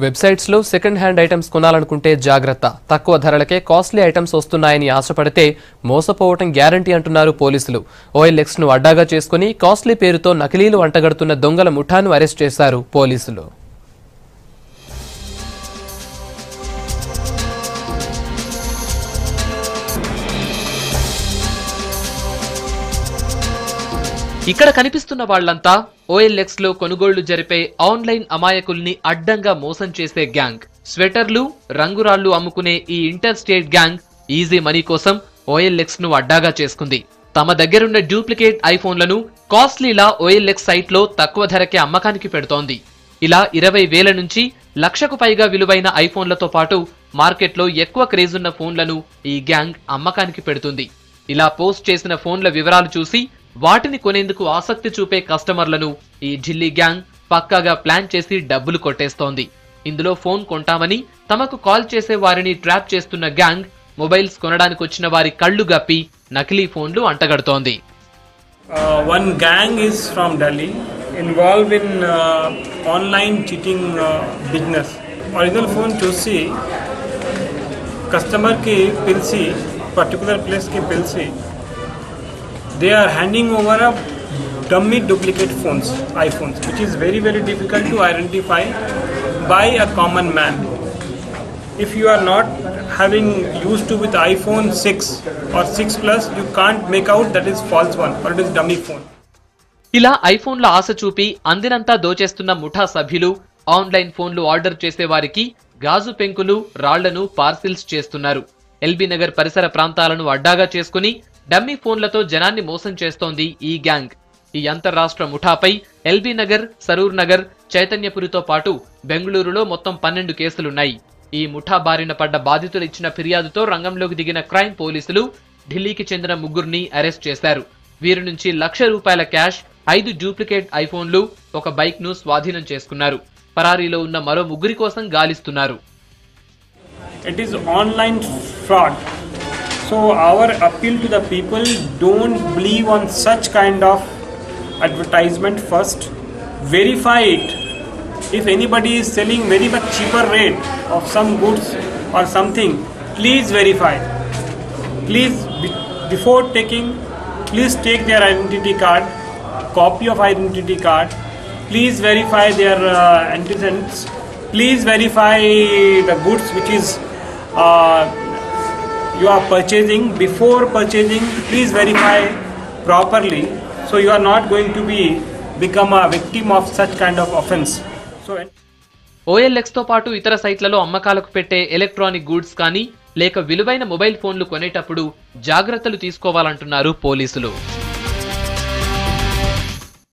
Websites లో second hand items కొనాలనుకుంటే జాగ్రత్త. తక్కువ ధరలకే కాస్ట్లీ ఐటమ్స్ వస్తున్నాయని ఆశపడితే మోసపోవటం గ్యారంటీ అంటున్నారు పోలీసులు. OLX ను అడ్డాగా చేసుకుని కాస్ట్లీ పేరుతో నకిలీలు అంటగడుతున్న దొంగల ముఠాను అరెస్ట్ చేశారు పోలీసులు. ఇక్కడ కనిపిస్తున్న వాళ్లంతా OLX లో కొనుగోళ్లు జరిపే ఆన్లైన్ అమాయకుల్ని అడ్డంగా మోసం చేసే గ్యాంగ్. స్వెటర్లు, రంగురాళ్లు అమ్ముకునే ఈ inter state gang easy money కోసం OLX ను అడ్డాగా చేసుకుంది. తమ దగ్గరున్న డూప్లికేట్ ఐఫోన్లను కాస్ట్లీలా OLX సైట్ లో తక్కువ ధరకే అమ్మకానికి పెడుతోంది. ఇలా 20,000 నుంచి లక్షకు పైగా విలువైన ఐఫోన్లతో పాటు మార్కెట్లో ఎక్కువ క్రేజ్ ఉన్న ఫోన్లను ఈ గ్యాంగ్ అమ్మకానికి పెడుతుంది. ఇలా పోస్ట్ చేసిన ఫోన్ల వివరాలు చూసి వాటిని కొనేందుకు ఆసక్తి చూపే కస్టమర్లను ఈ ఢిల్లీ గ్యాంగ్ పక్కాగా ప్లాన్ చేసి డబ్బులు కొట్టేస్తోంది. ఇందులో ఫోన్ కొంటామని తమకు కాల్ చేసే వారిని ట్రాప్ చేస్తున్న గ్యాంగ్ మొబైల్స్ కొనడానికి వచ్చిన వారి కళ్ళు గప్పి నకిలీ ఫోన్లు అంటగడుతోంది. One gang is from Delhi involved in online cheating business. Original phone చూసి కస్టమర్ కి పిలిచి పర్టికులర్ ప్లేస్ కి పిలిచి they are handing over a dummy duplicate phones, iPhones, which is very difficult to identify by a common man. If you are not having used to with iPhone 6 or 6 plus, you can't make out that is false one or it is dummy phone. ఇలా ఐఫోన్ల ఆశ చూపి అందినంతా దోచేస్తున్న ముఠా సభ్యులు online ఫోన్లు order చేసే వారికి గాజు పెంకులు, రాళ్లను పార్సిల్స్ చేస్తున్నారు. ఎల్బీ నగర్ పరిసర ప్రాంతాలను అడ్డాగా చేసుకుని డమ్మీ ఫోన్లతో జనాన్ని మోసం చేస్తోంది ఈ గ్యాంగ్. ఈ అంతర్రాష్ట్ర ముఠాపై ఎల్బీ నగర్, సరూర్ నగర్, చైతన్యపురితో పాటు బెంగళూరులో మొత్తం 12 కేసులున్నాయి. ఈ ముఠా బారిన పడ్డ బాధితులు ఇచ్చిన ఫిర్యాదుతో రంగంలోకి దిగిన క్రైమ్ పోలీసులు ఢిల్లీకి చెందిన 3 అరెస్ట్ చేశారు. వీరి నుంచి ₹1,00,000 క్యాష్, 5 డూప్లికేట్ ఐఫోన్లు, ఒక బైక్ ను స్వాధీనం చేసుకున్నారు. పరారీలో ఉన్న మరో 3 కోసం గాలిస్తున్నారు. It is online fraud. So our appeal to the people, don't believe on such kind of advertisement first. Verify it. If anybody is selling very much cheaper rate of some goods or something, please verify. Please, before taking, please take their identity card, copy of identity card. Please verify their antecedents. Please verify the goods which is you are purchasing. Before purchasing, please verify properly, so you are not going to become a victim of such kind of offense. So OLX తో పాటు ఇతర సైట్లలో అమ్మకాలకు పెట్టే electronic goods కానీ లేక విలువైన mobile ఫోన్లు కొనేటప్పుడు జాగ్రత్తలు తీసుకోవాలంటున్నారు పోలీసులు.